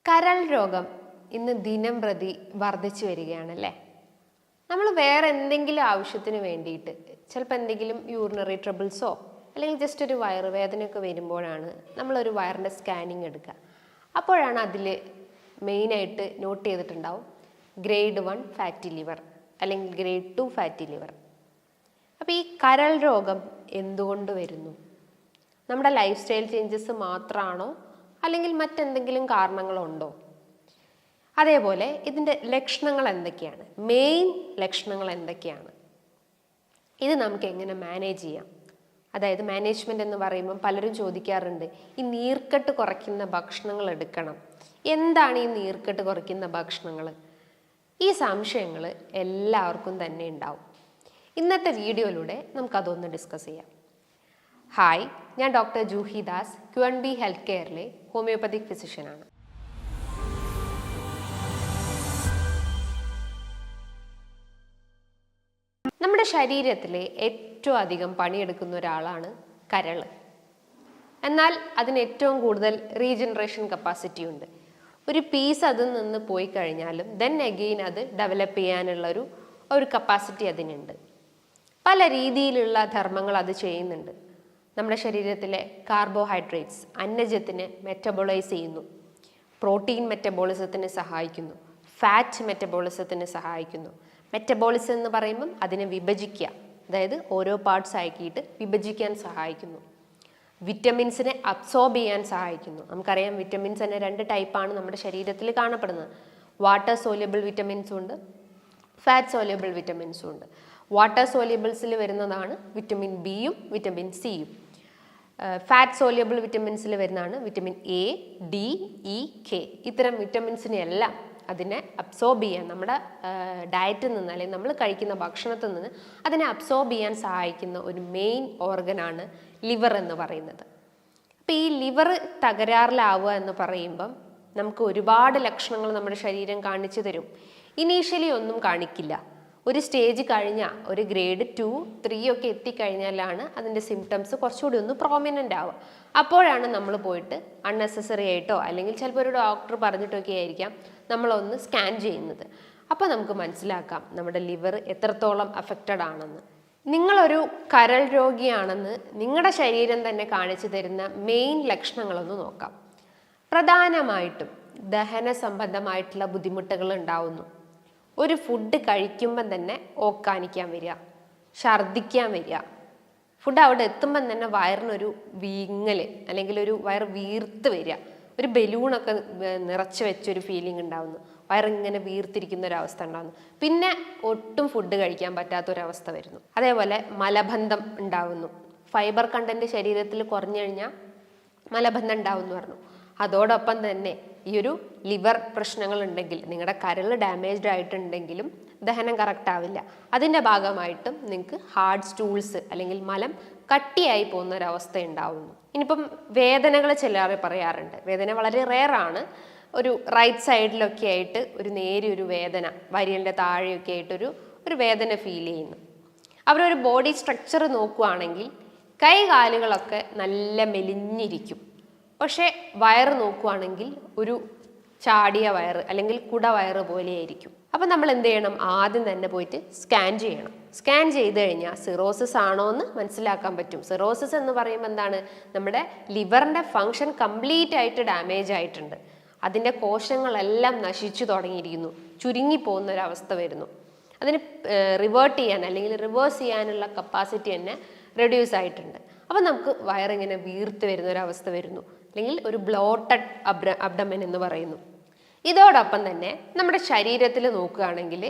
കരൾ രോഗം ഇന്ന് ദിനം പ്രതി വർദ്ധിച്ചു വരികയാണല്ലേ. നമ്മൾ വേറെ എന്തെങ്കിലും ആവശ്യത്തിന് വേണ്ടിയിട്ട് ചിലപ്പോൾ എന്തെങ്കിലും യൂറിനറി ട്രബിൾസോ അല്ലെങ്കിൽ ജസ്റ്റ് ഒരു വയറുവേദനയൊക്കെ വരുമ്പോഴാണ് നമ്മളൊരു വയറിൻ്റെ സ്കാനിങ് എടുക്കുക. അപ്പോഴാണ് അതിൽ മെയിനായിട്ട് നോട്ട് ചെയ്തിട്ടുണ്ടാവും ഗ്രേഡ് 1 ഫാറ്റി ലിവർ അല്ലെങ്കിൽ ഗ്രേഡ് 2 ഫാറ്റി ലിവർ. അപ്പോൾ ഈ കരൾ രോഗം എന്തുകൊണ്ട് വരുന്നു? നമ്മുടെ ലൈഫ് സ്റ്റൈൽ ചേഞ്ചസ് മാത്രമാണോ അല്ലെങ്കിൽ മറ്റെന്തെങ്കിലും കാരണങ്ങളുണ്ടോ? അതേപോലെ ഇതിൻ്റെ ലക്ഷണങ്ങൾ എന്തൊക്കെയാണ്, മെയിൻ ലക്ഷണങ്ങൾ എന്തൊക്കെയാണ്? ഇത് നമുക്ക് എങ്ങനെ മാനേജ് ചെയ്യാം? അതായത് മാനേജ്മെൻറ്റ് എന്ന് പറയുമ്പം പലരും ചോദിക്കാറുണ്ട്, ഈ നീർക്കെട്ട് കുറയ്ക്കുന്ന ഭക്ഷണങ്ങൾ എടുക്കണം. എന്താണ് ഈ നീർക്കെട്ട് കുറയ്ക്കുന്ന ഭക്ഷണങ്ങൾ? ഈ സംശയങ്ങൾ എല്ലാവർക്കും തന്നെ ഉണ്ടാവും. ഇന്നത്തെ വീഡിയോയിലൂടെ നമുക്കതൊന്ന് ഡിസ്കസ് ചെയ്യാം. ഹായ്, ഞാൻ doctor Juhi Das, QNB health കെയറിലെ ഹോമിയോപ്പതിക് ഫിസിഷ്യനാണ്. നമ്മുടെ ശരീരത്തിലെ ഏറ്റവും അധികം പണിയെടുക്കുന്ന ഒരാളാണ് കരൾ. എന്നാൽ അതിന് ഏറ്റവും കൂടുതൽ റീജനറേഷൻ കപ്പാസിറ്റി ഉണ്ട്. ഒരു പീസ് അതിൽ നിന്ന് പോയി കഴിഞ്ഞാലും ദെൻ അഗെയിൻ അത് ഡെവലപ്പ് ചെയ്യാനുള്ള ഒരു കപ്പാസിറ്റി അതിനുണ്ട്. പല രീതിയിലുള്ള ധർമ്മങ്ങൾ അത് ചെയ്യുന്നുണ്ട്. നമ്മുടെ ശരീരത്തിലെ കാർബോഹൈഡ്രേറ്റ്സ് അന്നജത്തിന് മെറ്റബോളൈസ് ചെയ്യുന്നു, പ്രോട്ടീൻ മെറ്റബോളിസത്തിന് സഹായിക്കുന്നു, ഫാറ്റ് മെറ്റബോളിസത്തിന് സഹായിക്കുന്നു. മെറ്റബോളിസം എന്ന് പറയുമ്പം അതിനെ വിഭജിക്കുക, അതായത് ഓരോ പാർട്സ് ആക്കിയിട്ട് വിഭജിക്കാൻ സഹായിക്കുന്നു. വിറ്റമിൻസിനെ അബ്സോർബ് ചെയ്യാൻ സഹായിക്കുന്നു. നമുക്കറിയാം വിറ്റമിൻസ് തന്നെ 2 ടൈപ്പാണ് നമ്മുടെ ശരീരത്തിൽ കാണപ്പെടുന്നത്. വാട്ടർ സോല്യുബിൾ വിറ്റമിൻസും ഉണ്ട്, ഫാറ്റ് സോല്യുബിൾ വിറ്റമിൻസും ഉണ്ട്. വാട്ടർ സോല്യുബിൾസിൽ വരുന്നതാണ് വിറ്റമിൻ ബിയും വിറ്റമിൻ സിയും. ഫാറ്റ് സോല്യുബിൾ വിറ്റമിൻസിൽ വരുന്നതാണ് vitamin A, D, E, K. ഇത്തരം വിറ്റമിൻസിനെല്ലാം അതിനെ അബ്സോർബ് ചെയ്യാൻ നമ്മുടെ ഡയറ്റിൽ നിന്ന് അല്ലെങ്കിൽ നമ്മൾ കഴിക്കുന്ന ഭക്ഷണത്തിൽ നിന്ന് അതിനെ അബ്സോർബ് ചെയ്യാൻ സഹായിക്കുന്ന ഒരു മെയിൻ ഓർഗനാണ് ലിവർ എന്ന് പറയുന്നത്. അപ്പോൾ ഈ ലിവർ തകരാറിലാവുക എന്ന് പറയുമ്പം നമുക്ക് ഒരുപാട് ലക്ഷണങ്ങൾ നമ്മുടെ ശരീരം കാണിച്ചു തരും. ഇനീഷ്യലി ഒന്നും കാണിക്കില്ല. ഒരു സ്റ്റേജ് കഴിഞ്ഞാൽ ഒരു ഗ്രേഡ് 2, 3 ഒക്കെ എത്തിക്കഴിഞ്ഞാലാണ് അതിൻ്റെ സിംറ്റംസ് കുറച്ചുകൂടി ഒന്ന് പ്രോമിനൻ്റ് ആവുക. അപ്പോഴാണ് നമ്മൾ പോയിട്ട് അൺനെസസറി ആയിട്ടോ അല്ലെങ്കിൽ ചിലപ്പോൾ ഒരു ഡോക്ടർ പറഞ്ഞിട്ടൊക്കെ ആയിരിക്കാം നമ്മളൊന്ന് സ്കാൻ ചെയ്യുന്നത്. അപ്പോൾ നമുക്ക് മനസ്സിലാക്കാം നമ്മുടെ ലിവർ എത്രത്തോളം അഫക്റ്റഡ് ആണെന്ന്. നിങ്ങളൊരു കരൾ രോഗിയാണെന്ന് നിങ്ങളുടെ ശരീരം തന്നെ കാണിച്ചു തരുന്ന മെയിൻ ലക്ഷണങ്ങളൊന്ന് നോക്കാം. പ്രധാനമായിട്ടും ദഹന സംബന്ധമായിട്ടുള്ള ബുദ്ധിമുട്ടുകൾ ഉണ്ടാവുന്നു. ഒരു ഫുഡ് കഴിക്കുമ്പം തന്നെ ഓക്കാനിക്കാൻ വരിക, ഛർദ്ദിക്കാൻ വരിക. ഫുഡ് അവിടെ എത്തുമ്പം തന്നെ വയറിനൊരു വീങ്ങൽ അല്ലെങ്കിൽ ഒരു വയറ് വീർത്ത് വരിക, ഒരു ബലൂണൊക്കെ നിറച്ച് വെച്ചൊരു ഫീലിംഗ് ഉണ്ടാവുന്നു, വയറിങ്ങനെ വീർത്തിരിക്കുന്ന ഒരവസ്ഥ ഉണ്ടാകുന്നു. പിന്നെ ഒട്ടും ഫുഡ് കഴിക്കാൻ പറ്റാത്തൊരവസ്ഥ വരുന്നു. അതേപോലെ മലബന്ധം ഉണ്ടാവുന്നു. ഫൈബർ കണ്ടന്റ് ശരീരത്തിൽ കുറഞ്ഞു കഴിഞ്ഞാൽ മലബന്ധം ഉണ്ടാവും എന്ന് പറഞ്ഞു. അതോടൊപ്പം തന്നെ ഈ ഒരു ലിവർ പ്രശ്നങ്ങൾ ഉണ്ടെങ്കിൽ, നിങ്ങളുടെ കരൾ ഡാമേജ്ഡ് ആയിട്ടുണ്ടെങ്കിലും ദഹനം കറക്റ്റ് ആവില്ല. അതിൻ്റെ ഭാഗമായിട്ടും നിങ്ങൾക്ക് ഹാർഡ് സ്റ്റൂൾസ് അല്ലെങ്കിൽ മലം കട്ടിയായി പോകുന്ന ഒരവസ്ഥ ഉണ്ടാവുന്നു. ഇനിയിപ്പം വേദനകൾ ചിലർ പറയാറുണ്ട്. വേദന വളരെ റെയറാണ്. ഒരു റൈറ്റ് സൈഡിലൊക്കെ ആയിട്ട് ഒരു നേരിയൊരു വേദന, വരിയലിൻ്റെ താഴെയൊക്കെ ആയിട്ടൊരു വേദന ഫീൽ ചെയ്യുന്നു. അവരൊരു ബോഡി സ്ട്രക്ചർ നോക്കുകയാണെങ്കിൽ കൈ കാലുകളൊക്കെ നല്ല മെലിഞ്ഞിരിക്കും. പക്ഷേ വയറ് നോക്കുകയാണെങ്കിൽ ഒരു ചാടിയ വയറ് അല്ലെങ്കിൽ കുടവയറ് പോലെയായിരിക്കും. അപ്പം നമ്മൾ എന്ത് ചെയ്യണം? ആദ്യം തന്നെ പോയിട്ട് സ്കാൻ ചെയ്യണം. സ്കാൻ ചെയ്ത് കഴിഞ്ഞാൽ സിറോസിസ് ആണോ എന്ന് മനസ്സിലാക്കാൻ പറ്റും. സിറോസിസ് എന്ന് പറയുമ്പോൾ എന്താണ്? നമ്മുടെ ലിവറിൻ്റെ ഫങ്ഷൻ കംപ്ലീറ്റ് ആയിട്ട് ഡാമേജ് ആയിട്ടുണ്ട്. അതിൻ്റെ കോശങ്ങളെല്ലാം നശിച്ചു തുടങ്ങിയിരിക്കുന്നു, ചുരുങ്ങിപ്പോകുന്ന ഒരവസ്ഥ വരുന്നു. അതിന് റിവേർട്ട് ചെയ്യാൻ അല്ലെങ്കിൽ റിവേഴ്സ് ചെയ്യാനുള്ള കപ്പാസിറ്റി തന്നെ റെഡ്യൂസ് ആയിട്ടുണ്ട്. അപ്പം നമുക്ക് വയറിങ്ങനെ വീർത്ത് വരുന്ന ഒരവസ്ഥ വരുന്നു, അല്ലെങ്കിൽ ഒരു ബ്ലോട്ടഡ് അബ്ഡമൻ എന്ന് പറയുന്നു. ഇതോടൊപ്പം തന്നെ നമ്മുടെ ശരീരത്തിൽ നോക്കുകയാണെങ്കിൽ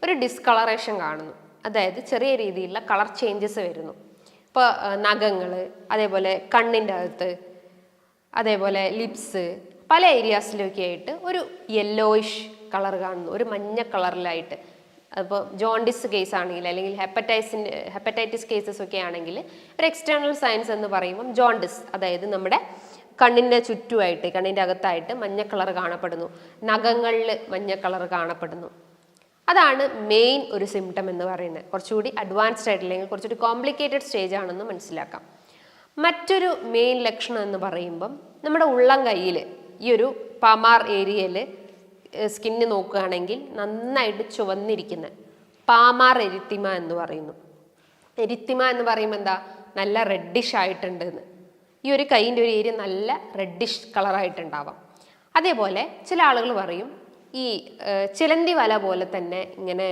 ഒരു ഡിസ്കളറേഷൻ കാണുന്നു. അതായത് ചെറിയ രീതിയിലുള്ള കളർ ചേഞ്ചസ് വരുന്നു. ഇപ്പോൾ നഖങ്ങൾ, അതേപോലെ കണ്ണിൻ്റെ അകത്ത്, അതേപോലെ ലിപ്സ്, പല ഏരിയാസിലൊക്കെ ആയിട്ട് ഒരു യെല്ലോയിഷ് കളർ കാണുന്നു, ഒരു മഞ്ഞ കളറിലായിട്ട്. അപ്പോൾ ജോണ്ടിസ് കേസ് ആണെങ്കിൽ അല്ലെങ്കിൽ ഹെപ്പറ്റൈറ്റിസ് കേസസ് ഒക്കെ ആണെങ്കിൽ ഒരു എക്സ്റ്റേണൽ സയൻസ് എന്ന് പറയുമ്പം ജോണ്ടിസ്, അതായത് നമ്മുടെ കണ്ണിൻ്റെ ചുറ്റുമായിട്ട് കണ്ണിൻ്റെ അകത്തായിട്ട് മഞ്ഞ കളർ കാണപ്പെടുന്നു, നഖങ്ങളിൽ മഞ്ഞ കളർ കാണപ്പെടുന്നു. അതാണ് മെയിൻ ഒരു സിംറ്റം എന്ന് പറയുന്നത്. കുറച്ചുകൂടി അഡ്വാൻസ്ഡ് ആയിട്ട് അല്ലെങ്കിൽ കുറച്ചുകൂടി കോംപ്ലിക്കേറ്റഡ് സ്റ്റേജ് ആണെന്ന് മനസ്സിലാക്കാം. മറ്റൊരു മെയിൻ ലക്ഷണം എന്ന് പറയുമ്പം നമ്മുടെ ഉള്ളം കയ്യിൽ ഈ ഒരു പാമാർ ഏരിയയിൽ സ്കിന്ന് നോക്കുകയാണെങ്കിൽ നന്നായിട്ട് ചുവന്നിരിക്കുന്ന പാമാർ എരിത്തിമ എന്ന് പറയുന്നു. എരിത്തിമ എന്ന് പറയുമ്പോൾ എന്താ, നല്ല റെഡിഷ് ആയിട്ടുണ്ട് എന്ന്. ഈ ഒരു കൈയിൻ്റെ ഒരു ഏരിയ നല്ല റെഡിഷ് കളറായിട്ടുണ്ടാവാം. അതേപോലെ ചില ആളുകൾ പറയും ഈ ചിലന്തി വല പോലെ തന്നെ ഇങ്ങനെ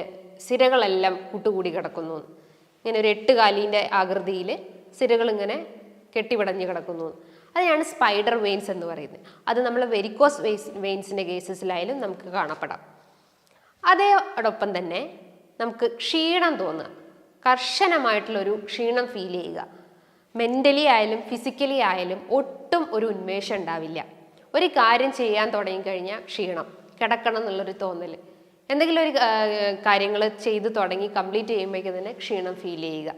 സിരകളെല്ലാം കൂട്ടുകൂടി കിടക്കുന്നു, ഇങ്ങനെ ഒരു 8 കാലിൻ്റെ ആകൃതിയിൽ സിരകൾ ഇങ്ങനെ കെട്ടിപിടഞ്ഞ് കിടക്കുന്നു. അതിനാണ് സ്പൈഡർ വെയിൻസ് എന്ന് പറയുന്നത്. അത് നമ്മൾ വെരിക്കോസ് വെയിൻസിൻ്റെ കേസസിലായാലും നമുക്ക് കാണപ്പെടാം. അതോടൊപ്പം തന്നെ നമുക്ക് ക്ഷീണം തോന്നുക, കർശനമായിട്ടുള്ളൊരു ക്ഷീണം ഫീൽ ചെയ്യുക. മെൻ്റലി ആയാലും ഫിസിക്കലി ആയാലും ഒട്ടും ഒരു ഉന്മേഷം ഉണ്ടാവില്ല. ഒരു കാര്യം ചെയ്യാൻ തുടങ്ങിക്കഴിഞ്ഞാൽ ക്ഷീണം, കിടക്കണം എന്നുള്ളൊരു തോന്നൽ, എന്തെങ്കിലും ഒരു കാര്യങ്ങൾ ചെയ്ത് തുടങ്ങി കംപ്ലീറ്റ് ചെയ്യുമ്പോഴേക്കും തന്നെ ക്ഷീണം ഫീൽ ചെയ്യുക.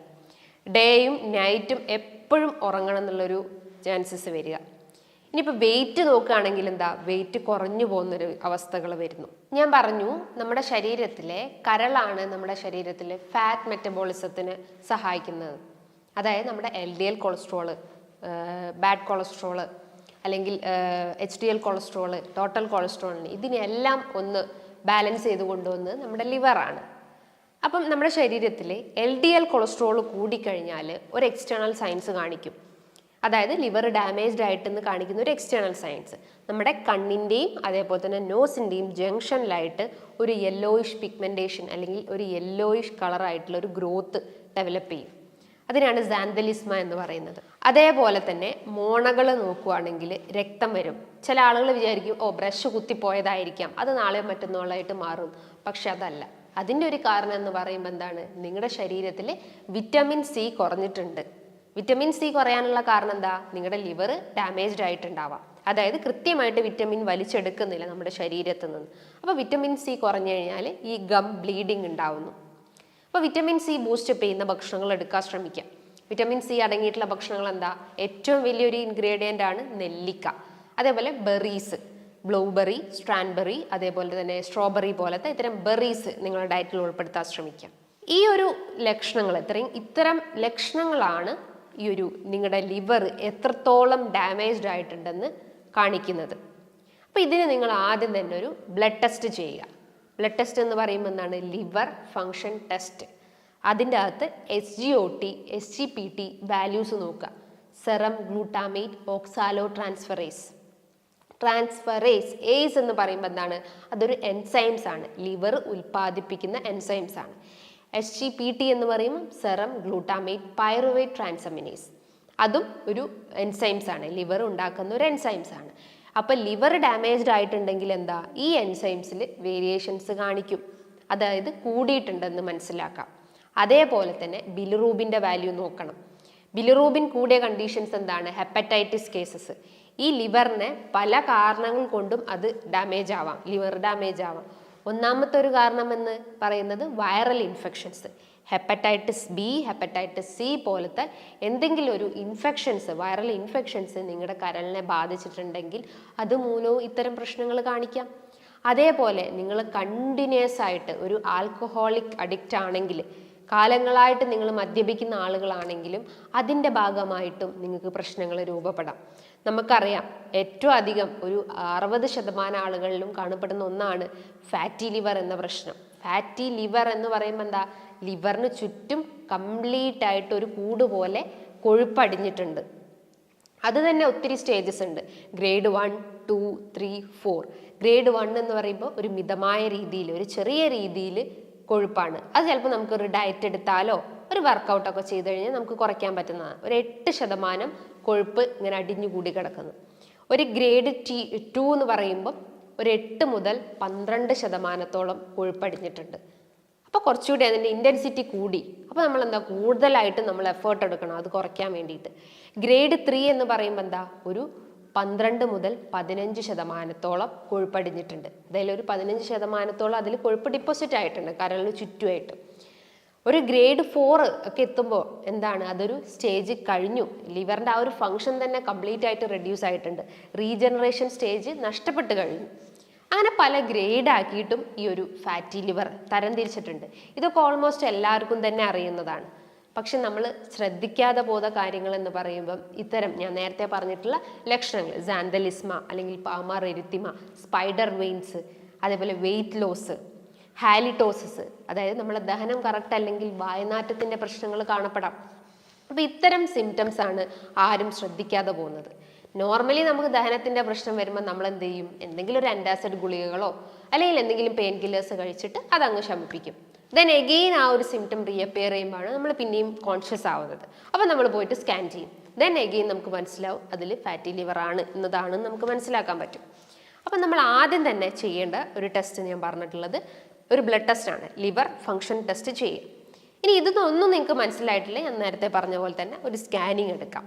ഡേയും നൈറ്റും എപ്പോഴും ഉറങ്ങണം എന്നുള്ളൊരു ചാൻസസ് വരിക. ഇനിയിപ്പോൾ വെയിറ്റ് നോക്കുകയാണെങ്കിൽ എന്താ, വെയിറ്റ് കുറഞ്ഞു പോകുന്നൊരു അവസ്ഥകൾ വരുന്നു. ഞാൻ പറഞ്ഞു നമ്മുടെ ശരീരത്തിലെ കരളാണ് നമ്മുടെ ശരീരത്തിലെ ഫാറ്റ് മെറ്റബോളിസത്തിന് സഹായിക്കുന്നത്. അതായത് നമ്മുടെ LDL കൊളസ്ട്രോള്, ബാഡ് കൊളസ്ട്രോള്, അല്ലെങ്കിൽ HDL കൊളസ്ട്രോള്, ടോട്ടൽ കൊളസ്ട്രോളിന്, ഇതിനെല്ലാം ഒന്ന് ബാലൻസ് ചെയ്ത് കൊണ്ടുവന്ന് നമ്മുടെ ലിവറാണ്. അപ്പം നമ്മുടെ ശരീരത്തിൽ LDL കൊളസ്ട്രോൾ കൂടിക്കഴിഞ്ഞാൽ ഒരു എക്സ്റ്റേണൽ സയൻസ് കാണിക്കും. അതായത് ലിവർ ഡാമേജ്ഡ് ആയിട്ടെന്ന് കാണിക്കുന്ന ഒരു എക്സ്റ്റേണൽ സയൻസ് നമ്മുടെ കണ്ണിൻ്റെയും അതേപോലെ തന്നെ നോസിൻ്റെയും ജംഗ്ഷനിലായിട്ട് ഒരു യെല്ലോയിഷ് പിഗ്മെൻറ്റേഷൻ അല്ലെങ്കിൽ ഒരു യെല്ലോയിഷ് കളറായിട്ടുള്ള ഒരു ഗ്രോത്ത് ഡെവലപ്പ് ചെയ്യും. അതിനാണ് സാന്തലിസ്മ എന്ന് പറയുന്നത്. അതേപോലെ തന്നെ മോണകൾ നോക്കുകയാണെങ്കിൽ രക്തം വരും. ചില ആളുകൾ വിചാരിക്കും ബ്രഷ് കുത്തിപ്പോയതായിരിക്കാം, അത് നാളെയോ മറ്റന്നാളായിട്ട് മാറും. പക്ഷെ അതല്ല. അതിൻ്റെ ഒരു കാരണം എന്ന് പറയുമ്പോൾ എന്താണ്, നിങ്ങളുടെ ശരീരത്തിൽ വിറ്റമിൻ സി കുറഞ്ഞിട്ടുണ്ട്. വിറ്റമിൻ സി കുറയാനുള്ള കാരണം എന്താ, നിങ്ങളുടെ ലിവർ ഡാമേജ്ഡ് ആയിട്ടുണ്ടാവാം. അതായത് കൃത്യമായിട്ട് വിറ്റമിൻ വലിച്ചെടുക്കുന്നില്ല നമ്മുടെ ശരീരത്തിൽ നിന്ന്. അപ്പോൾ വിറ്റമിൻ സി കുറഞ്ഞു കഴിഞ്ഞാൽ ഈ ഗം ബ്ലീഡിങ് ഉണ്ടാവുന്നു. അപ്പോൾ വിറ്റമിൻ സി ബൂസ്റ്റപ്പ് ചെയ്യുന്ന ഭക്ഷണങ്ങൾ എടുക്കാൻ ശ്രമിക്കാം. വിറ്റമിൻ സി അടങ്ങിയിട്ടുള്ള ഭക്ഷണങ്ങൾ എന്താ, ഏറ്റവും വലിയൊരു ഇൻഗ്രീഡിയൻ്റ് ആണ് നെല്ലിക്ക. അതേപോലെ ബെറീസ്, ബ്ലൂബെറി, സ്ട്രാൻബെറി, അതേപോലെ തന്നെ സ്ട്രോബെറി പോലത്തെ ഇത്തരം ബെറീസ് നിങ്ങളുടെ ഡയറ്റിൽ ഉൾപ്പെടുത്താൻ ശ്രമിക്കാം. ഈ ഒരു ലക്ഷണങ്ങൾ, ഇത്തരം ലക്ഷണങ്ങളാണ് ഈ ഒരു നിങ്ങളുടെ ലിവർ എത്രത്തോളം ഡാമേജ്ഡ് ആയിട്ടുണ്ടെന്ന് കാണിക്കുന്നത്. അപ്പോൾ ഇതിന് നിങ്ങൾ ആദ്യം തന്നെ ഒരു ബ്ലഡ് ടെസ്റ്റ് ചെയ്യുക. ബ്ലഡ് ടെസ്റ്റ് എന്ന് പറയുമ്പോൾ എന്താണ്, ലിവർ ഫങ്ഷൻ ടെസ്റ്റ്. അതിൻ്റെ അകത്ത് SGOT, SGPT വാല്യൂസ് നോക്കുക. സെറം ഗ്ലൂട്ടാമേറ്റ് ഓക്സാലോ ട്രാൻസ്ഫറേസ് ഏസ് എന്ന് പറയുമ്പോൾ എന്താണ്, അതൊരു എൻസൈംസ് ആണ്, ലിവർ ഉൽപ്പാദിപ്പിക്കുന്ന എൻസൈംസ് ആണ്. SGPT എന്ന് പറയുമ്പോൾ സെറം ഗ്ലൂട്ടാമേറ്റ് പൈറുവേറ്റ് ട്രാൻസമിനേസ്, അതും ഒരു എൻസൈംസ് ആണ്, ലിവർ ഉണ്ടാക്കുന്ന ഒരു എൻസൈംസ് ആണ്. അപ്പോൾ ലിവർ ഡാമേജ്ഡ് ആയിട്ടുണ്ടെങ്കിൽ എന്താ, ഈ എൻസൈംസിൽ വേരിയേഷൻസ് കാണിക്കും, അതായത് കൂടിയിട്ടുണ്ടെന്ന് മനസ്സിലാക്കാം. അതേപോലെ തന്നെ ബിലിറൂബിൻ്റെ വാല്യൂ നോക്കണം. ബിലിറൂബിൻ കൂടിയ കണ്ടീഷൻസ് എന്താണ്, ഹെപ്പറ്റൈറ്റിസ് കേസസ്. ഈ ലിവറിനെ പല കാരണങ്ങൾ കൊണ്ടും അത് ഡാമേജ് ആവാം, ലിവർ ഡാമേജ് ആവാം. ഒന്നാമത്തെ ഒരു കാരണം എന്ന് പറയുന്നത് viral infections, hepatitis B, hepatitis C പോലത്തെ എന്തെങ്കിലും ഒരു ഇൻഫെക്ഷൻസ്, വൈറൽ ഇൻഫെക്ഷൻസ് നിങ്ങളുടെ കരളിനെ ബാധിച്ചിട്ടുണ്ടെങ്കിൽ അത് മൂലവും ഇത്തരം പ്രശ്നങ്ങൾ കാണിക്കാം. അതേപോലെ നിങ്ങൾ കണ്ടിന്യൂസ് ആയിട്ട് ഒരു ആൽക്കഹോളിക് അഡിക്റ്റ് ആണെങ്കിൽ, കാലങ്ങളായിട്ട് നിങ്ങൾ മദ്യപിക്കുന്ന ആളുകളാണെങ്കിലും അതിൻ്റെ ഭാഗമായിട്ടും നിങ്ങൾക്ക് പ്രശ്നങ്ങൾ രൂപപ്പെടാം. നമുക്കറിയാം ഏറ്റവും അധികം ഒരു 60% ആളുകളിലും കാണപ്പെടുന്ന ഒന്നാണ് ഫാറ്റി ലിവർ എന്ന പ്രശ്നം. ഫാറ്റി ലിവർ എന്ന് പറയുമ്പോൾ എന്താ, ലിവറിന് ചുറ്റും കംപ്ലീറ്റ് ആയിട്ട് ഒരു കൂട് പോലെ കൊഴുപ്പടിഞ്ഞിട്ടുണ്ട്. അത് തന്നെ ഒത്തിരി സ്റ്റേജസ് ഉണ്ട്. ഗ്രേഡ് 1, 2, 3, 4. ഗ്രേഡ് 1 എന്ന് പറയുമ്പോൾ ഒരു മിതമായ രീതിയിൽ, ഒരു ചെറിയ രീതിയിൽ കൊഴുപ്പാണ്. അത് ചിലപ്പോൾ നമുക്കൊരു ഡയറ്റ് എടുത്താലോ ഒരു വർക്കൗട്ടൊക്കെ ചെയ്ത് കഴിഞ്ഞാൽ നമുക്ക് കുറയ്ക്കാൻ പറ്റുന്നതാണ്. ഒരു 8% കൊഴുപ്പ് ഇങ്ങനെ അടിഞ്ഞുകൂടി കിടക്കുന്നു. ഒരു ഗ്രേഡ് 2 എന്ന് പറയുമ്പോൾ ഒരു 8 മുതൽ 12% കൊഴുപ്പടിഞ്ഞിട്ടുണ്ട്. അപ്പോൾ കുറച്ചുകൂടി അതിൻ്റെ ഇൻറ്റൻസിറ്റി കൂടി. അപ്പോൾ നമ്മൾ എന്താ, കൂടുതലായിട്ട് നമ്മൾ എഫേർട്ട് എടുക്കണം അത് കുറയ്ക്കാൻ വേണ്ടിയിട്ട്. ഗ്രേഡ് 3 എന്ന് പറയുമ്പോൾ എന്താ, ഒരു 12 മുതൽ 15% കൊഴുപ്പടിഞ്ഞിട്ടുണ്ട്. അതായത് ഒരു 15% അതിൽ കൊഴുപ്പ് ഡിപ്പോസിറ്റ് ആയിട്ടുണ്ട് കരളിന് ചുറ്റുമായിട്ട്. ഒരു ഗ്രേഡ് 4 ഒക്കെ എത്തുമ്പോൾ എന്താണ്, അതൊരു സ്റ്റേജ് കഴിഞ്ഞു, ലിവറിൻ്റെ ആ ഒരു ഫങ്ഷൻ തന്നെ കംപ്ലീറ്റ് ആയിട്ട് റെഡ്യൂസ് ആയിട്ടുണ്ട്, റീജനറേഷൻ സ്റ്റേജ് നഷ്ടപ്പെട്ട് കഴിഞ്ഞു. അങ്ങനെ പല ഗ്രേഡ് ആക്കിയിട്ടും ഈ ഒരു ഫാറ്റി ലിവർ തരംതിരിച്ചിട്ടുണ്ട്. ഇതൊക്കെ ഓൾമോസ്റ്റ് എല്ലാവർക്കും തന്നെ അറിയുന്നതാണ്. പക്ഷെ നമ്മൾ ശ്രദ്ധിക്കാതെ പോയ കാര്യങ്ങൾ എന്ന് പറയുമ്പം ഇത്തരം ഞാൻ നേരത്തെ പറഞ്ഞിട്ടുള്ള ലക്ഷണങ്ങൾ, സാന്തലിസ്മ അല്ലെങ്കിൽ പാമാർ എരിത്തിമ, സ്പൈഡർ വെയിൻസ്, അതേപോലെ വെയിറ്റ് ലോസ്, ഹാലിറ്റോസിസ്, അതായത് നമ്മളെ ദഹനം കറക്റ്റ് അല്ലെങ്കിൽ വായനാറ്റത്തിൻ്റെ പ്രശ്നങ്ങൾ കാണപ്പെടാം. അപ്പോൾ ഇത്തരം സിംറ്റംസ് ആണ് ആരും ശ്രദ്ധിക്കാതെ പോകുന്നത്. നോർമലി നമുക്ക് ദഹനത്തിൻ്റെ പ്രശ്നം വരുമ്പോൾ നമ്മൾ എന്ത് ചെയ്യും? എന്തെങ്കിലും ഒരു ആൻറ്റാസിഡ് ഗുളികകളോ അല്ലെങ്കിൽ എന്തെങ്കിലും പെയിൻ കില്ലേഴ്സ് കഴിച്ചിട്ട് അതങ്ങ് ശമിപ്പിക്കും. ദെൻ എഗെയിൻ ആ ഒരു സിംറ്റം റീഅപ്പിയർ ചെയ്യുമ്പോഴാണ് നമ്മൾ പിന്നെയും കോൺഷ്യസ് ആവുന്നത്. അപ്പോൾ നമ്മൾ പോയിട്ട് സ്കാൻ ചെയ്യും. ദെൻ എഗെയിൻ നമുക്ക് മനസ്സിലാവും അതിൽ ഫാറ്റി ലിവർ ആണ് എന്നതാണ് നമുക്ക് മനസ്സിലാക്കാൻ പറ്റും. അപ്പം നമ്മൾ ആദ്യം തന്നെ ചെയ്യേണ്ട ഒരു ടെസ്റ്റ് ഞാൻ പറഞ്ഞിട്ടുള്ളത് ഒരു ബ്ലഡ് ടെസ്റ്റാണ്, ലിവർ ഫങ്ഷൻ ടെസ്റ്റ് ചെയ്യുക. ഇനി ഇതൊന്നും നിങ്ങൾക്ക് മനസ്സിലായിട്ടില്ല, ഞാൻ നേരത്തെ പറഞ്ഞ പോലെ തന്നെ ഒരു സ്കാനിങ് എടുക്കാം.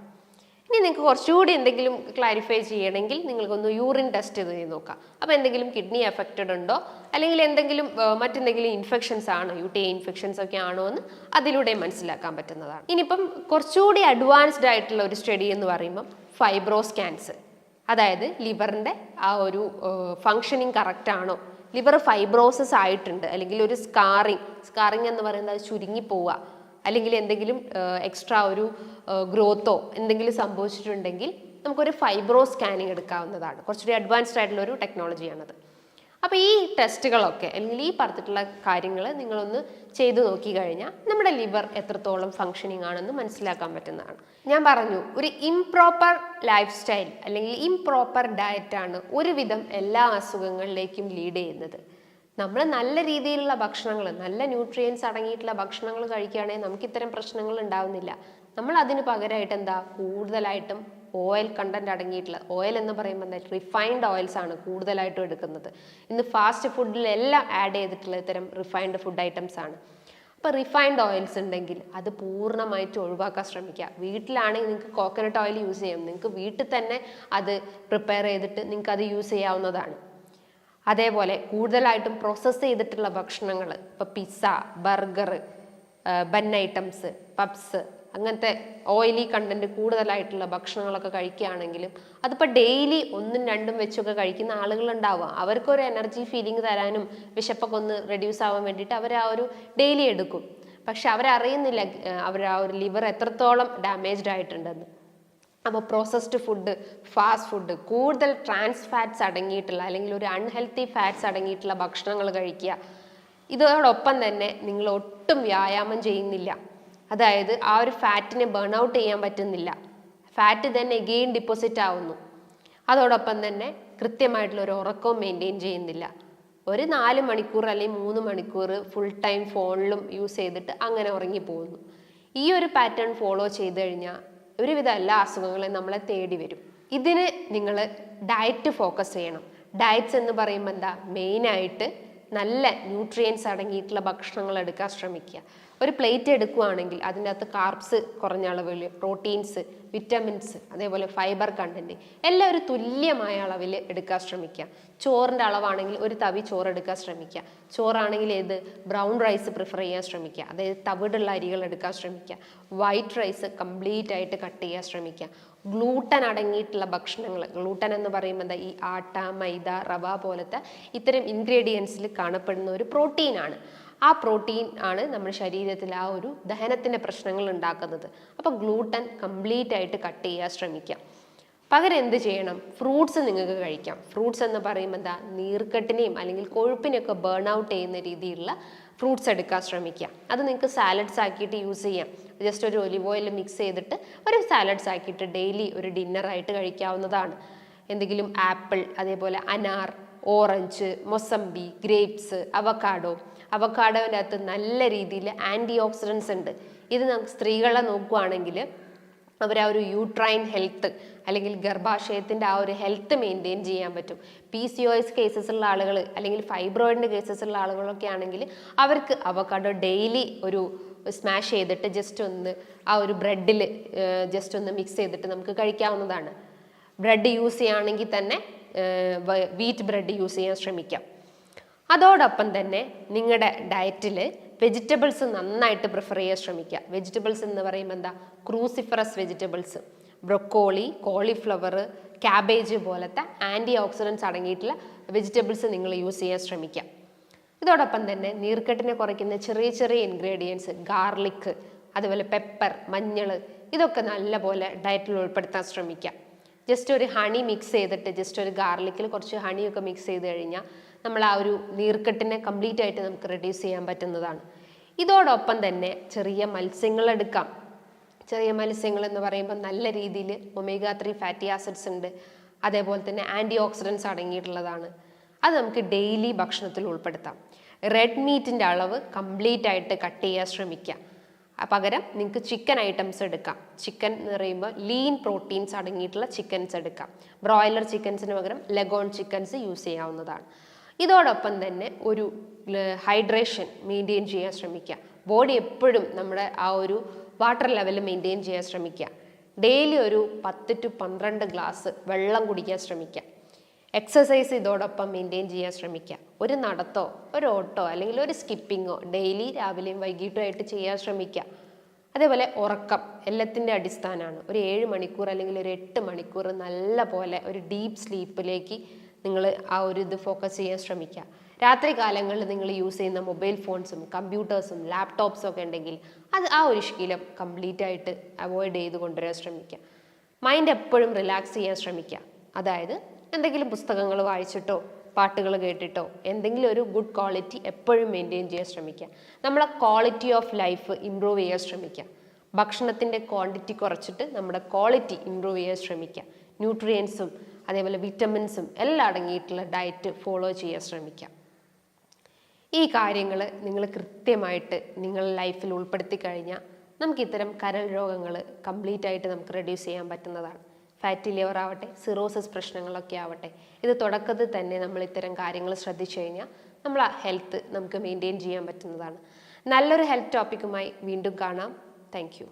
ഇനി നിങ്ങൾക്ക് കുറച്ചുകൂടി എന്തെങ്കിലും ക്ലാരിഫൈ ചെയ്യണമെങ്കിൽ നിങ്ങൾക്കൊന്ന് യൂറിൻ ടെസ്റ്റ് ചെയ്ത് നോക്കാം. അപ്പോൾ എന്തെങ്കിലും കിഡ്നി എഫക്റ്റഡ് ഉണ്ടോ അല്ലെങ്കിൽ എന്തെങ്കിലും മറ്റെന്തെങ്കിലും ഇൻഫെക്ഷൻസ് ആണോ, UTI ഇൻഫെക്ഷൻസ് ഒക്കെ ആണോ എന്ന് അതിലൂടെ മനസ്സിലാക്കാൻ പറ്റുന്നതാണ്. ഇനിയിപ്പം കുറച്ചുകൂടി അഡ്വാൻസ്ഡ് ആയിട്ടുള്ള ഒരു സ്റ്റഡി എന്ന് പറയുമ്പം ഫൈബ്രോ സ്കാൻസ്, അതായത് ലിവറിൻ്റെ ആ ഒരു ഫങ്ഷനിങ് കറക്റ്റ് ആണോ, ലിവർ ഫൈബ്രോസിസ് ആയിട്ടുണ്ട് അല്ലെങ്കിൽ ഒരു സ്കാറിങ് എന്ന് പറയുന്നത് അത് ചുരുങ്ങിപ്പോവുക അല്ലെങ്കിൽ എന്തെങ്കിലും എക്സ്ട്രാ ഒരു ഗ്രോത്തോ എന്തെങ്കിലും സംഭവിച്ചിട്ടുണ്ടെങ്കിൽ നമുക്കൊരു ഫൈബ്രോ സ്കാനിങ് എടുക്കാവുന്നതാണ്. കുറച്ചുകൂടി അഡ്വാൻസ്ഡ് ആയിട്ടുള്ള ഒരു ടെക്നോളജിയാണത്. അപ്പോൾ ഈ ടെസ്റ്റുകളൊക്കെ അല്ലെങ്കിൽ ഈ പറഞ്ഞിട്ടുള്ള കാര്യങ്ങൾ നിങ്ങളൊന്ന് ചെയ്തു നോക്കി കഴിഞ്ഞാൽ നമ്മുടെ ലിവർ എത്രത്തോളം ഫങ്ഷനിങ് ആണെന്ന് മനസ്സിലാക്കാൻ പറ്റുന്നതാണ്. ഞാൻ പറഞ്ഞു, ഒരു ഇംപ്രോപ്പർ ലൈഫ് സ്റ്റൈൽ അല്ലെങ്കിൽ ഇംപ്രോപ്പർ ഡയറ്റാണ് ഒരുവിധം എല്ലാ അസുഖങ്ങളിലേക്കും ലീഡ് ചെയ്യുന്നത്. നമ്മൾ നല്ല രീതിയിലുള്ള ഭക്ഷണങ്ങൾ, നല്ല ന്യൂട്രിയൻസ് അടങ്ങിയിട്ടുള്ള ഭക്ഷണങ്ങൾ കഴിക്കുകയാണെങ്കിൽ നമുക്ക് ഇത്തരം പ്രശ്നങ്ങൾ ഉണ്ടാവുന്നില്ല. നമ്മൾ അതിന് പകരമായിട്ട് എന്താ കൂടുതലായിട്ടും ഓയിൽ കണ്ടന്റ് അടങ്ങിയിട്ടുള്ള, ഓയിൽ എന്ന് പറയുമ്പോൾ എന്താ റിഫൈൻഡ് ഓയിൽസ് ആണ് കൂടുതലായിട്ടും എടുക്കുന്നത്. ഇന്ന് ഫാസ്റ്റ് ഫുഡിലെല്ലാം ആഡ് ചെയ്തിട്ടുള്ള ഇത്തരം റിഫൈൻഡ് ഫുഡ് ഐറ്റംസ് ആണ്. അപ്പോൾ റിഫൈൻഡ് ഓയിൽസ് ഉണ്ടെങ്കിൽ അത് പൂർണ്ണമായിട്ട് ഒഴിവാക്കാൻ ശ്രമിക്കുക. വീട്ടിലാണെങ്കിൽ നിങ്ങൾക്ക് കോക്കനട്ട് ഓയിൽ യൂസ് ചെയ്യാം, നിങ്ങൾക്ക് വീട്ടിൽ തന്നെ അത് പ്രിപ്പയർ ചെയ്തിട്ട് നിങ്ങൾക്ക് അത് യൂസ് ചെയ്യാവുന്നതാണ്. അതേപോലെ കൂടുതലായിട്ടും പ്രോസസ്സ് ചെയ്തിട്ടുള്ള ഭക്ഷണങ്ങൾ, ഇപ്പോൾ pizza, burger, bun items, puffs, അങ്ങനത്തെ ഓയിലി കണ്ടന്റ് കൂടുതലായിട്ടുള്ള ഭക്ഷണങ്ങളൊക്കെ കഴിക്കുകയാണെങ്കിലും അതിപ്പോൾ ഡെയിലി 1ഉം 2ഉം വെച്ചൊക്കെ കഴിക്കുന്ന ആളുകളുണ്ടാവുക. അവർക്കൊരു എനർജി ഫീലിംഗ് തരാനും വിശപ്പൊക്കെ ഒന്ന് റെഡ്യൂസ് ആവാൻ വേണ്ടിയിട്ട് അവർ ആ ഒരു ഡെയിലി എടുക്കും. പക്ഷെ അവരറിയുന്നില്ല അവർ ആ ഒരു ലിവർ എത്രത്തോളം ഡാമേജ്ഡ് ആയിട്ടുണ്ടെന്ന്. അപ്പോൾ പ്രോസസ്ഡ് ഫുഡ്, ഫാസ്റ്റ് ഫുഡ്, കൂടുതൽ ട്രാൻസ് ഫാറ്റ്സ് അടങ്ങിയിട്ടുള്ള അല്ലെങ്കിൽ ഒരു അൺഹെൽത്തി ഫാറ്റ്സ് അടങ്ങിയിട്ടുള്ള ഭക്ഷണങ്ങൾ കഴിക്കുക. ഇതോടൊപ്പം തന്നെ നിങ്ങൾ ഒട്ടും വ്യായാമം ചെയ്യുന്നില്ല, അതായത് ആ ഒരു ഫാറ്റിനെ ബേൺ ഔട്ട് ചെയ്യാൻ പറ്റുന്നില്ല, ഫാറ്റ് തന്നെ എഗെയിൻ ഡിപ്പോസിറ്റ് ആവുന്നു. അതോടൊപ്പം തന്നെ കൃത്യമായിട്ടുള്ള ഒരു ഉറക്കവും മെയിൻറ്റെയിൻ ചെയ്യുന്നില്ല. ഒരു 4 മണിക്കൂർ അല്ലെങ്കിൽ 3 മണിക്കൂർ ഫുൾ ടൈം ഫോണിലും യൂസ് ചെയ്തിട്ട് അങ്ങനെ ഉറങ്ങിപ്പോകുന്നു. ഈ ഒരു പാറ്റേൺ ഫോളോ ചെയ്ത് കഴിഞ്ഞാൽ ഒരുവിധ എല്ലാ അസുഖങ്ങളും നമ്മളെ തേടി വരും. ഇതിന് നിങ്ങൾ ഡയറ്റ് ഫോക്കസ് ചെയ്യണം. ഡയറ്റ്സ് എന്ന് പറയുമ്പോൾ എന്താ, മെയിനായിട്ട് നല്ല ന്യൂട്രിയൻസ് അടങ്ങിയിട്ടുള്ള ഭക്ഷണങ്ങൾ എടുക്കാൻ ശ്രമിക്കുക. ഒരു പ്ലേറ്റ് എടുക്കുകയാണെങ്കിൽ അതിൻ്റെ അകത്ത് കാർബ്സ് കുറഞ്ഞ അളവിൽ, പ്രോട്ടീൻസ്, വിറ്റമിൻസ്, അതേപോലെ ഫൈബർ കണ്ടന്റ് എല്ലാം ഒരു തുല്യമായ അളവിൽ എടുക്കാൻ ശ്രമിക്കുക. ചോറിൻ്റെ അളവാണെങ്കിൽ ഒരു തവി ചോറ് എടുക്കാൻ ശ്രമിക്കുക. ചോറാണെങ്കിൽ ഏത് ബ്രൗൺ റൈസ് പ്രിഫർ ചെയ്യാൻ ശ്രമിക്കുക, അതായത് തവിടുള്ള അരികൾ എടുക്കാൻ ശ്രമിക്കുക. വൈറ്റ് റൈസ് കംപ്ലീറ്റ് ആയിട്ട് കട്ട് ചെയ്യാൻ ശ്രമിക്കുക. ഗ്ലൂട്ടൻ അടങ്ങിയിട്ടുള്ള ഭക്ഷണങ്ങൾ, ഗ്ലൂട്ടൻ എന്ന് പറയുമ്പോൾ എന്താ, ഈ ആട്ട, മൈദ, റവ പോലത്തെ ഇത്തരം ഇൻഗ്രീഡിയൻസിൽ കാണപ്പെടുന്ന ഒരു പ്രോട്ടീനാണ്. ആ പ്രോട്ടീൻ ആണ് നമ്മുടെ ശരീരത്തിൽ ആ ഒരു ദഹനത്തിൻ്റെ പ്രശ്നങ്ങൾ ഉണ്ടാക്കുന്നത്. അപ്പോൾ ഗ്ലൂട്ടൻ കംപ്ലീറ്റ് ആയിട്ട് കട്ട് ചെയ്യാൻ ശ്രമിക്കാം. പകരം എന്ത് ചെയ്യണം, ഫ്രൂട്ട്സ് നിങ്ങൾക്ക് കഴിക്കാം. ഫ്രൂട്ട്സ് എന്ന് പറയുമ്പോൾ എന്താ, നീർക്കെട്ടിനെയും അല്ലെങ്കിൽ കൊഴുപ്പിനെയൊക്കെ ബേൺ ഔട്ട് ചെയ്യുന്ന രീതിയിലുള്ള ഫ്രൂട്ട്സ് എടുക്കാൻ ശ്രമിക്കുക. അത് നിങ്ങൾക്ക് സാലഡ്സ് ആക്കിയിട്ട് യൂസ് ചെയ്യാം. ജസ്റ്റ് ഒരു ഒലിവ് ഓയിൽ മിക്സ് ചെയ്തിട്ട് ഒരു സാലഡ്സ് ആക്കിയിട്ട് ഡെയിലി ഒരു ഡിന്നറായിട്ട് കഴിക്കാവുന്നതാണ്. എന്തെങ്കിലും ആപ്പിൾ, അതേപോലെ അനാർ, ഓറഞ്ച്, മൊസംബി, ഗ്രേപ്സ്, അവക്കാഡോൻ്റെ അകത്ത് നല്ല രീതിയിൽ ആൻറ്റി ഓക്സിഡൻസ് ഉണ്ട്. ഇത് നമുക്ക് സ്ത്രീകളെ നോക്കുകയാണെങ്കിൽ അവർ ആ ഒരു യൂട്രൈൻ ഹെൽത്ത് അല്ലെങ്കിൽ ഗർഭാശയത്തിൻ്റെ ആ ഒരു ഹെൽത്ത് മെയിൻറ്റെയിൻ ചെയ്യാൻ പറ്റും. PCOS കേസസ് ഉള്ള ആളുകൾ അല്ലെങ്കിൽ ഫൈബ്രോയിഡിൻ്റെ കേസസ് ഉള്ള ആളുകളൊക്കെ ആണെങ്കിൽ അവർക്ക് അവക്കാഡോ ഡെയിലി ഒരു സ്മാഷ് ചെയ്തിട്ട് ജസ്റ്റ് ഒന്ന് ആ ഒരു ബ്രെഡിൽ ജസ്റ്റ് ഒന്ന് മിക്സ് ചെയ്തിട്ട് നമുക്ക് കഴിക്കാവുന്നതാണ്. ബ്രെഡ് യൂസ് ചെയ്യുകയാണെങ്കിൽ തന്നെ വീറ്റ് ബ്രെഡ് യൂസ് ചെയ്യാൻ ശ്രമിക്കാം. അതോടൊപ്പം തന്നെ നിങ്ങളുടെ ഡയറ്റിൽ വെജിറ്റബിൾസ് നന്നായിട്ട് പ്രിഫർ ചെയ്യാൻ ശ്രമിക്കുക. വെജിറ്റബിൾസ് എന്ന് പറയുമ്പോൾ എന്താ, cruciferous vegetables, broccoli, cauliflower, cabbage പോലത്തെ ആൻറ്റി ഓക്സിഡൻസ് അടങ്ങിയിട്ടുള്ള വെജിറ്റബിൾസ് നിങ്ങൾ യൂസ് ചെയ്യാൻ ശ്രമിക്കുക. ഇതോടൊപ്പം തന്നെ നീർക്കെട്ടിനെ കുറയ്ക്കുന്ന ചെറിയ ചെറിയ ഇൻഗ്രീഡിയൻസ്, ഗാർലിക്, അതുപോലെ പെപ്പർ, മഞ്ഞൾ, ഇതൊക്കെ നല്ലപോലെ ഡയറ്റിൽ ഉൾപ്പെടുത്താൻ ശ്രമിക്കാം. ജസ്റ്റ് ഒരു ഹണി മിക്സ് ചെയ്തിട്ട്, ജസ്റ്റ് ഒരു ഗാർലിക്കിൽ കുറച്ച് ഹണിയൊക്കെ മിക്സ് ചെയ്ത് കഴിഞ്ഞാൽ നമ്മൾ ആ ഒരു നീർക്കെട്ടിനെ കംപ്ലീറ്റ് ആയിട്ട് നമുക്ക് റെഡ്യൂസ് ചെയ്യാൻ പറ്റുന്നതാണ്. ഇതോടൊപ്പം തന്നെ ചെറിയ മത്സ്യങ്ങൾ എടുക്കാം. ചെറിയ മത്സ്യങ്ങൾ എന്ന് പറയുമ്പോൾ നല്ല രീതിയിൽ ഒമേഗ 3 ഫാറ്റി ആസിഡ്സ് ഉണ്ട്, അതേപോലെ തന്നെ ആൻറ്റി ഓക്സിഡൻസ് അടങ്ങിയിട്ടുള്ളതാണ്. അത് നമുക്ക് ഡെയിലി ഭക്ഷണത്തിൽ ഉൾപ്പെടുത്താം. റെഡ് മീറ്റിൻ്റെ അളവ് കംപ്ലീറ്റ് ആയിട്ട് കട്ട് ചെയ്യാൻ ശ്രമിക്കുക. പകരം നിങ്ങൾക്ക് ചിക്കൻ ഐറ്റംസ് എടുക്കാം. ചിക്കൻ എന്ന് പറയുമ്പോൾ ലീൻ പ്രോട്ടീൻസ് അടങ്ങിയിട്ടുള്ള ചിക്കൻസ് എടുക്കാം. ബ്രോയിലർ ചിക്കൻസിന് പകരം ലെഗോൺ ചിക്കൻസ് യൂസ് ചെയ്യാവുന്നതാണ്. ഇതോടൊപ്പം തന്നെ ഒരു ഹൈഡ്രേഷൻ മെയിൻറ്റെയിൻ ചെയ്യാൻ ശ്രമിക്കുക. ബോഡി എപ്പോഴും നമ്മുടെ ആ ഒരു വാട്ടർ ലെവൽ മെയിൻറ്റെയിൻ ചെയ്യാൻ ശ്രമിക്കുക. ഡെയിലി ഒരു 10 to 12 ഗ്ലാസ് വെള്ളം കുടിക്കാൻ ശ്രമിക്കുക. എക്സസൈസ് ഇതോടൊപ്പം മെയിൻറ്റെയിൻ ചെയ്യാൻ ശ്രമിക്കുക. ഒരു നടത്തോ ഒരു ഓട്ടോ അല്ലെങ്കിൽ ഒരു സ്കിപ്പിങ്ങോ ഡെയിലി രാവിലെയും വൈകിട്ടും ആയിട്ട് ചെയ്യാൻ ശ്രമിക്കുക. അതേപോലെ ഉറക്കം എല്ലാത്തിൻ്റെ അടിസ്ഥാനമാണ്. ഒരു 7 മണിക്കൂർ അല്ലെങ്കിൽ ഒരു 8 മണിക്കൂർ നല്ല പോലെ ഒരു ഡീപ്പ് സ്ലീപ്പിലേക്ക് നിങ്ങൾ ആ ഒരു ഇത് ഫോക്കസ് ചെയ്യാൻ ശ്രമിക്കുക. രാത്രി കാലങ്ങളിൽ നിങ്ങൾ യൂസ് ചെയ്യുന്ന മൊബൈൽ ഫോൺസും കമ്പ്യൂട്ടേഴ്സും ലാപ്ടോപ്സും ഒക്കെ ഉണ്ടെങ്കിൽ ആ ഒരു ശീലം കംപ്ലീറ്റ് ആയിട്ട് അവോയ്ഡ് ചെയ്ത് കൊണ്ടുവരാൻ ശ്രമിക്കുക. മൈൻഡ് എപ്പോഴും റിലാക്സ് ചെയ്യാൻ ശ്രമിക്കുക. അതായത് എന്തെങ്കിലും പുസ്തകങ്ങൾ വായിച്ചിട്ടോ പാട്ടുകൾ കേട്ടിട്ടോ എന്തെങ്കിലും ഒരു ഗുഡ് ക്വാളിറ്റി എപ്പോഴും മെയിൻറ്റെയിൻ ചെയ്യാൻ ശ്രമിക്കുക. നമ്മളെ ക്വാളിറ്റി ഓഫ് ലൈഫ് ഇമ്പ്രൂവ് ചെയ്യാൻ ശ്രമിക്കുക. ഭക്ഷണത്തിൻ്റെ ക്വാണ്ടിറ്റി കുറച്ചിട്ട് നമ്മുടെ ക്വാളിറ്റി ഇമ്പ്രൂവ് ചെയ്യാൻ ശ്രമിക്കുക. ന്യൂട്രിയൻസും അതേപോലെ വിറ്റമിൻസും എല്ലാം അടങ്ങിയിട്ടുള്ള ഡയറ്റ് ഫോളോ ചെയ്യാൻ ശ്രമിക്കുക. ഈ കാര്യങ്ങൾ നിങ്ങൾ കൃത്യമായിട്ട് നിങ്ങളുടെ ലൈഫിൽ ഉൾപ്പെടുത്തി കഴിഞ്ഞാൽ നമുക്ക് ഇത്തരം കരൾ രോഗങ്ങൾ കംപ്ലീറ്റ് ആയിട്ട് നമുക്ക് റെഡ്യൂസ് ചെയ്യാൻ പറ്റുന്നതാണ്. ഫാറ്റി ലിവർ ആവട്ടെ, സിറോസിസ് പ്രശ്നങ്ങളൊക്കെ ആവട്ടെ, ഇത് തുടക്കത്തിൽ തന്നെ നമ്മൾ ഇത്തരം കാര്യങ്ങൾ ശ്രദ്ധിച്ചു കഴിഞ്ഞാൽ നമ്മൾ ആ ഹെൽത്ത് നമുക്ക് മെയിൻറ്റെയിൻ ചെയ്യാൻ പറ്റുന്നതാണ്. നല്ലൊരു ഹെൽത്ത് ടോപ്പിക്കുമായി വീണ്ടും കാണാം. Thank you.